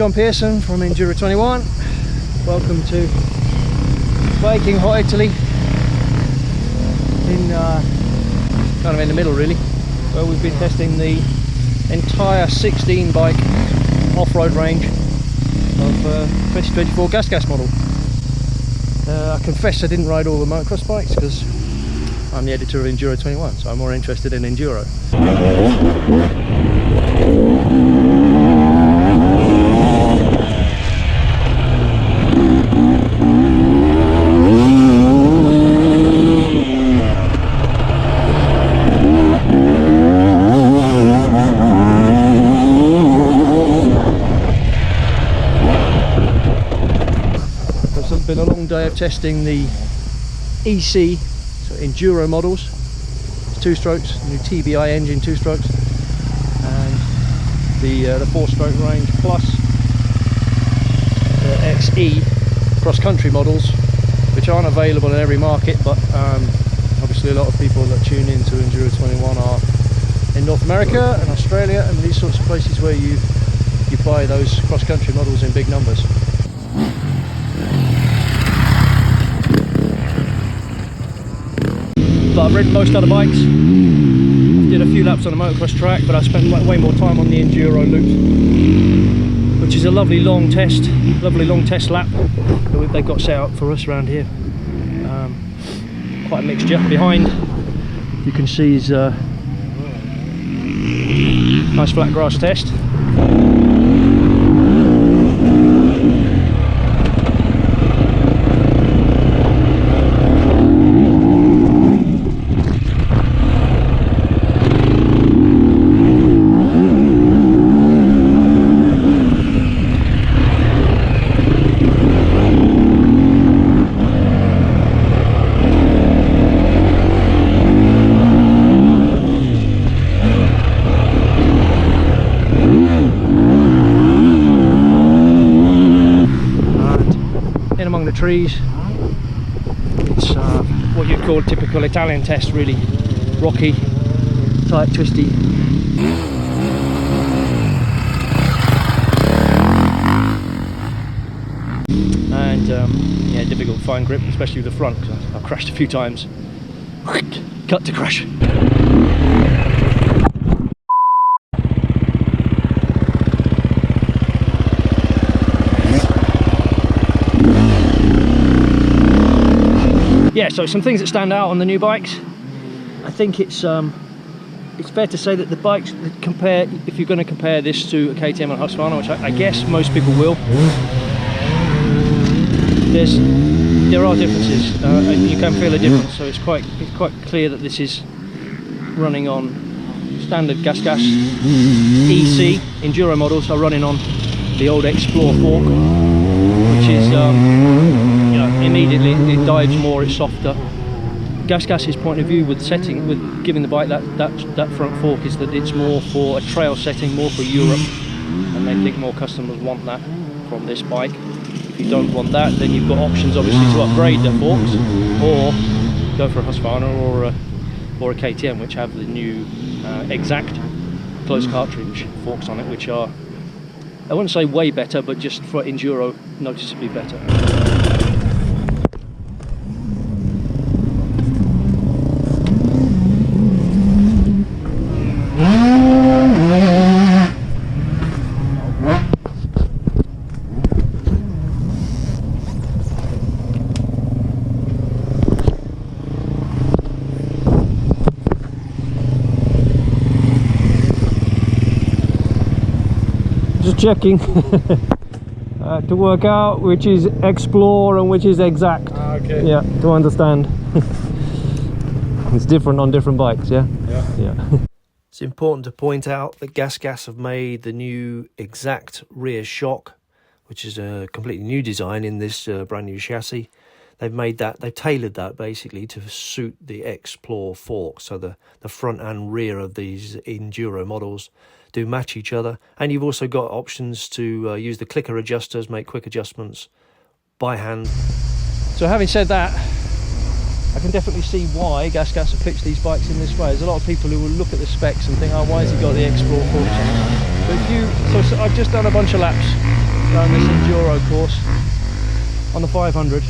John Pearson from Enduro 21. Welcome to baking hot Italy, in kind of in the middle really, where we've been testing the entire 16 bike off-road range of 2024 GASGAS model. I confess I didn't ride all the motocross bikes because I'm the editor of Enduro 21, so I'm more interested in enduro. It's been a long day of testing the EC, so enduro models. It's 2 strokes, new TBI engine 2 strokes, and the 4-stroke range plus the XE cross-country models, which aren't available in every market, but obviously a lot of people that tune into Enduro 21 are in North America and Australia and these sorts of places where you buy those cross-country models in big numbers. But I've ridden most other bikes. Did a few laps on a motocross track, but I spent way more time on the enduro loop, which is a lovely long test lap that they've got set up for us around here. Quite a mixture. Behind you can see is nice flat grass test. Among the trees, it's what you'd call a typical Italian test, really rocky, tight, twisty. And yeah, difficult to find grip, especially with the front, because I've crashed a few times. Cut to crash. Yeah, so some things that stand out on the new bikes. I think it's fair to say that the bikes that compare, if you're going to compare this to a KTM and Husqvarna, which I guess most people will, there are differences, and you can feel a difference. So it's quite clear that this is running on standard GASGAS EC enduro models are running on the old Explore fork, which is immediately it dives more, it's softer. GASGAS's point of view with setting, with giving the bike that front fork, is that it's more for a trail setting, more for Europe, and they think more customers want that from this bike. If you don't want that, then you've got options obviously to upgrade the forks, or go for a Husqvarna or a KTM, which have the new exact closed cartridge forks on it, which are, I wouldn't say way better, but just for enduro noticeably better. Just checking to work out which is Explore and which is Exact. Okay. Yeah, to understand. It's different on different bikes, yeah? Yeah. It's important to point out that GASGAS have made the new Exact rear shock, which is a completely new design in this brand new chassis. They've tailored that basically to suit the Explore fork, so the front and rear of these enduro models do match each other, and you've also got options to use the clicker adjusters, make quick adjustments by hand. So having said that, I can definitely see why GASGAS have pitched these bikes in this way. There's a lot of people who will look at the specs and think, oh, why has he got the Explore forks on? But so I've just done a bunch of laps around this enduro course on the 500.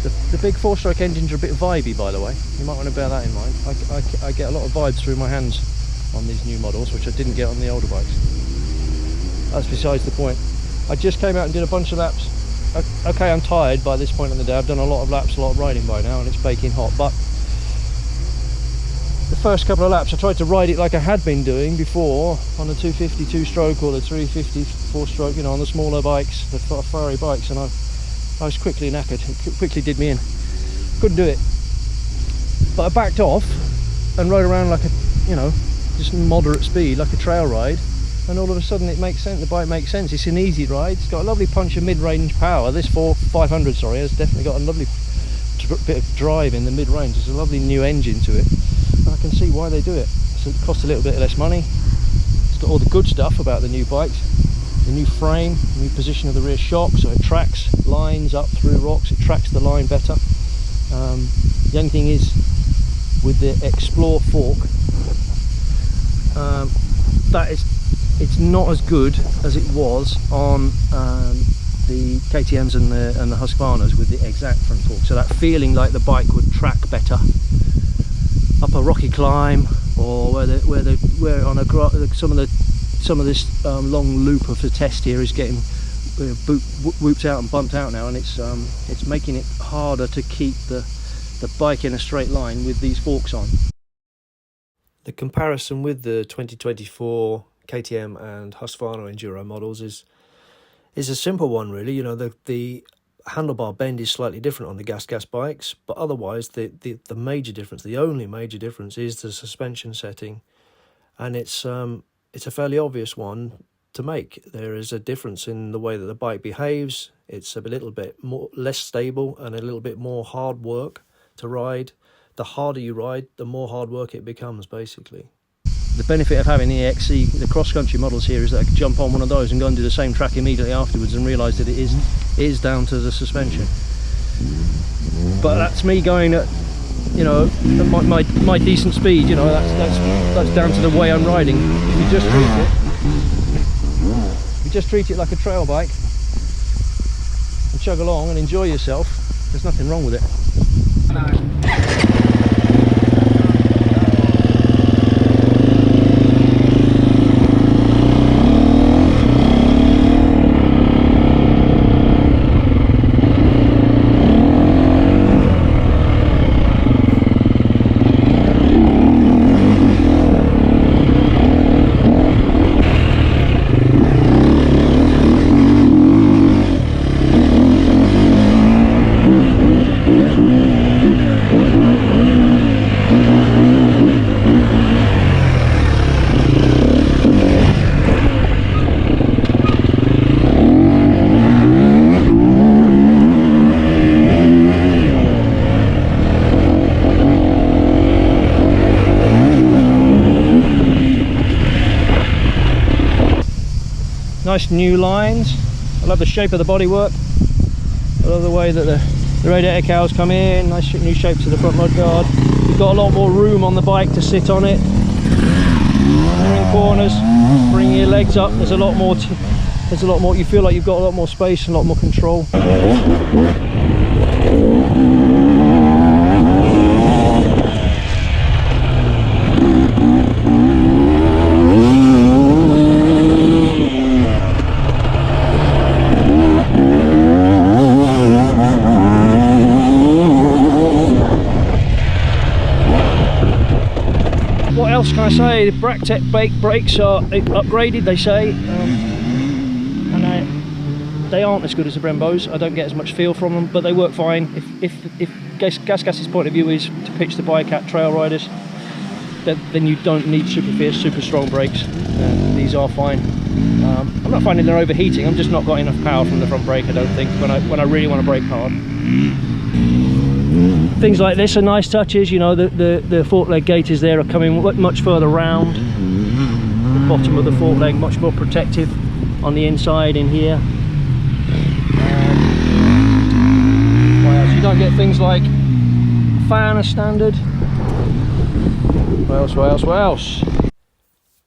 The big 4-stroke engines are a bit vibey, by the way. You might want to bear that in mind. I get a lot of vibes through my hands on these new models, which I didn't get on the older bikes. That's besides the point. I just came out and did a bunch of laps. Okay, I'm tired by this point in the day. I've done a lot of laps, a lot of riding by now, and it's baking hot. But the first couple of laps, I tried to ride it like I had been doing before on the 250 2-stroke or the 350 4-stroke, you know, on the smaller bikes, the furry bikes, and I was quickly knackered. It quickly did me in. Couldn't do it. But I backed off and rode around like a, you know, just moderate speed, like a trail ride. And all of a sudden it makes sense, the bike makes sense. It's an easy ride, it's got a lovely punch of mid-range power. This 500, sorry, has definitely got a lovely bit of drive in the mid-range. There's a lovely new engine to it, and I can see why they do it. So it costs a little bit less money. It's got all the good stuff about the new bikes. The new frame, new position of the rear shock, so it tracks lines up through rocks, it tracks the line better. The only thing is, with the Explore fork, it's not as good as it was on the KTMs and the Husqvarnas with the exact front fork. So that feeling like the bike would track better up a rocky climb, or where on some of this long loop of the test here is getting whooped out and bumped out now, and it's making it harder to keep the bike in a straight line with these forks on. The comparison with the 2024 KTM and Husqvarna Enduro models is a simple one, really. You know, the handlebar bend is slightly different on the GASGAS bikes, but otherwise the major difference, the only major difference, is the suspension setting, and it's a fairly obvious one to make. There is a difference in the way that the bike behaves. It's a little bit less stable and a little bit more hard work to ride. The harder you ride, the more hard work it becomes, basically. The benefit of having the XC, the cross-country models here, is that I could jump on one of those and go and do the same track immediately afterwards and realise that it is down to the suspension. But that's me going at, you know, my decent speed. You know, that's down to the way I'm riding. If you just treat it like a trail bike and chug along and enjoy yourself, there's nothing wrong with it. Nice new lines. I love the shape of the bodywork. I love the way that the radiator cowls come in. Nice new shape to the front mudguard. You've got a lot more room on the bike to sit on it. Entering corners, bringing your legs up. There's a lot more. You feel like you've got a lot more space and a lot more control. What else can I say? The Bractec brakes are upgraded, they say, and they aren't as good as the Brembos. I don't get as much feel from them, but they work fine. If GASGAS's point of view is to pitch the bike at trail riders, then you don't need super fierce, super strong brakes. These are fine. I'm not finding they're overheating. I'm just not got enough power from the front brake, I don't think, when I really want to brake hard. Things like this are nice touches. You know, the fork leg gaiters there are coming much further round. The bottom of the fork leg much more protective on the inside in here. What else? You don't get things like fan as standard. What else?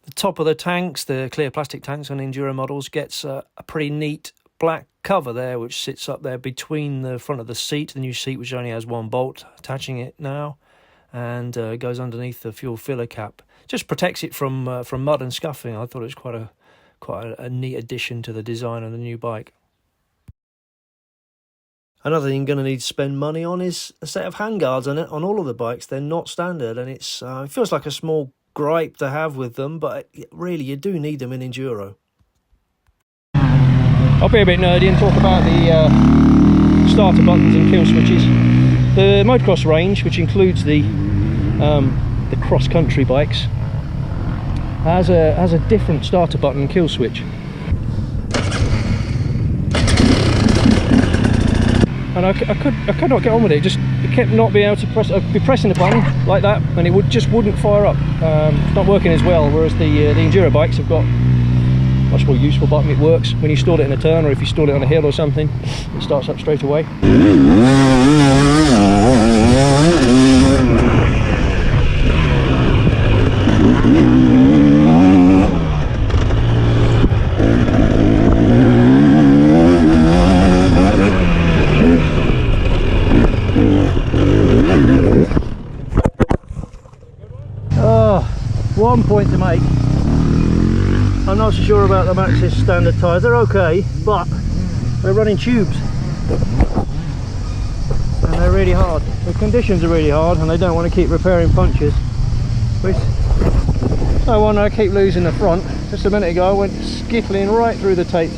The top of the tanks, the clear plastic tanks on Enduro models, gets a pretty neat black cover there, which sits up there between the front of the seat, the new seat, which only has one bolt attaching it now, and goes underneath the fuel filler cap. Just protects it from mud and scuffing. I thought it was quite a neat addition to the design of the new bike. Another thing you're going to need to spend money on is a set of handguards on it. On all of the bikes, they're not standard, and it feels like a small gripe to have with them, but really you do need them in Enduro. I'll be a bit nerdy and talk about the starter buttons and kill switches. The motocross range, which includes the cross-country bikes, has a different starter button and kill switch. And I could not get on with it. It kept not being able to press. I'd be pressing the button like that, and it just wouldn't fire up. It's not working as well. Whereas the Enduro bikes have got a much more useful button. It works when you stall it in a turn, or if you stall it on a hill or something, it starts up straight away. One point to make. I'm not so sure about the Maxxis standard tyres. They're okay, but they're running tubes and they're really hard. The conditions are really hard, and they don't want to keep repairing punctures, which no wonder I keep losing the front. Just a minute ago I went skittling right through the tape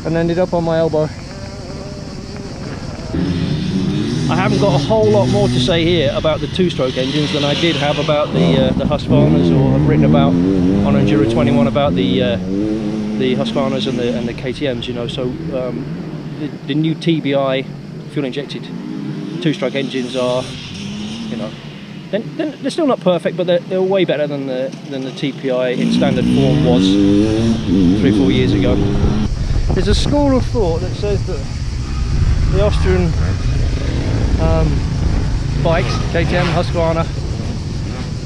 and ended up on my elbow. I haven't got a whole lot more to say here about the two-stroke engines than I did have about the Husqvarnas, or I've written about on Enduro 21 about the Husqvarnas and the KTMs, you know. So the new TBI fuel-injected two-stroke engines are, you know, they're still not perfect, but they're way better than the TPI in standard form was 3-4 years ago. There's a school of thought that says that the Austrian bikes, KTM, Husqvarna,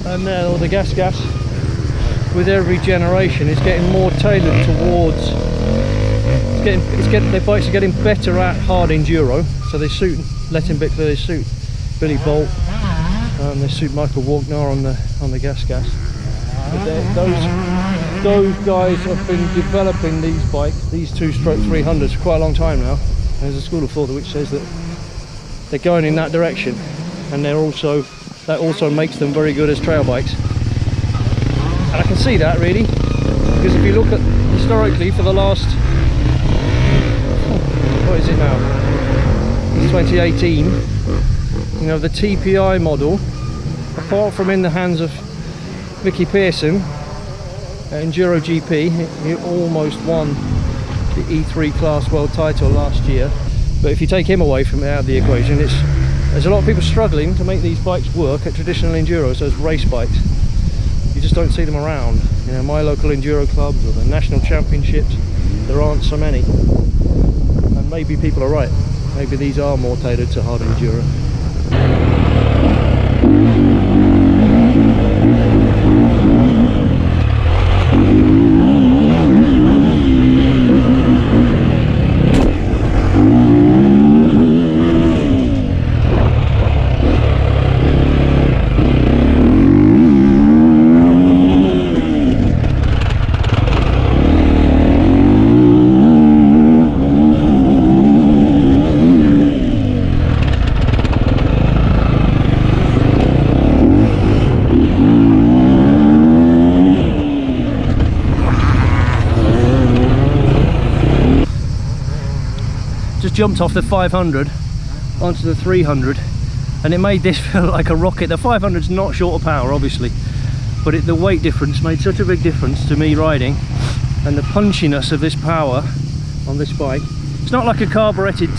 and or the GASGAS, with every generation is getting more tailored towards. Their bikes are getting better at hard enduro, so they suit. Letting bit clear, they suit Billy Bolt, they suit Michael Wagner on the GASGAS. But those guys have been developing these bikes, these two-stroke 300s, for quite a long time now. There's a school of thought which says that they're going in that direction, and that also makes them very good as trail bikes. And I can see that, really, because if you look at historically for the last, what is it now? It's 2018. You know, the TPI model, apart from in the hands of Vicky Pearson at Enduro GP, he almost won the E3 class world title last year. But if you take him away from out of the equation, there's a lot of people struggling to make these bikes work at traditional enduros, as race bikes. You just don't see them around. You know, my local enduro clubs or the national championships, there aren't so many. And maybe people are right. Maybe these are more tailored to hard enduro. Jumped off the 500 onto the 300, and it made this feel like a rocket. The 500's not short of power, obviously, but the weight difference made such a big difference to me riding, and the punchiness of this power on this bike. It's not like a carburetted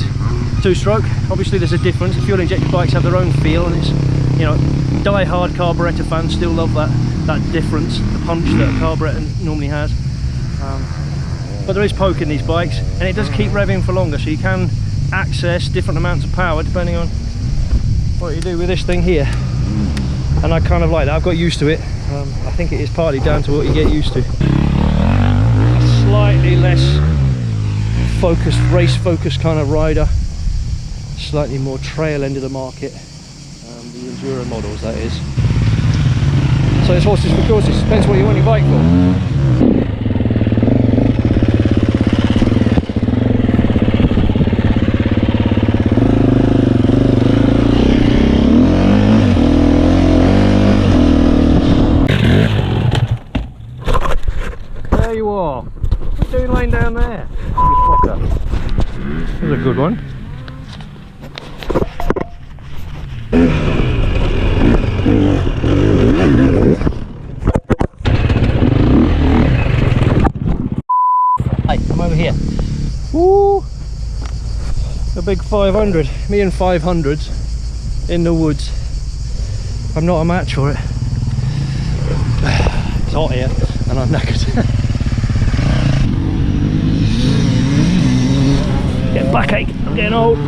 two-stroke. Obviously there's a difference. The fuel injected bikes have their own feel, and it's, you know, die-hard carburetor fans still love that difference, the punch that a carburetor normally has. But there is poke in these bikes, and it does keep revving for longer, so you can access different amounts of power depending on what you do with this thing here. And I kind of like that. I've got used to it. I think it is partly down to what you get used to. A slightly less focused, race focused kind of rider, slightly more trail end of the market, the enduro models that is. So it's horses for courses, depends what you want your bike for. There you are. What are you doing laying down there? You fucker. There's a good one. Hey, come over here. Woo! A big 500. Me and 500s in the woods. I'm not a match for it. It's hot here and I'm knackered. Get backache, I'm getting old.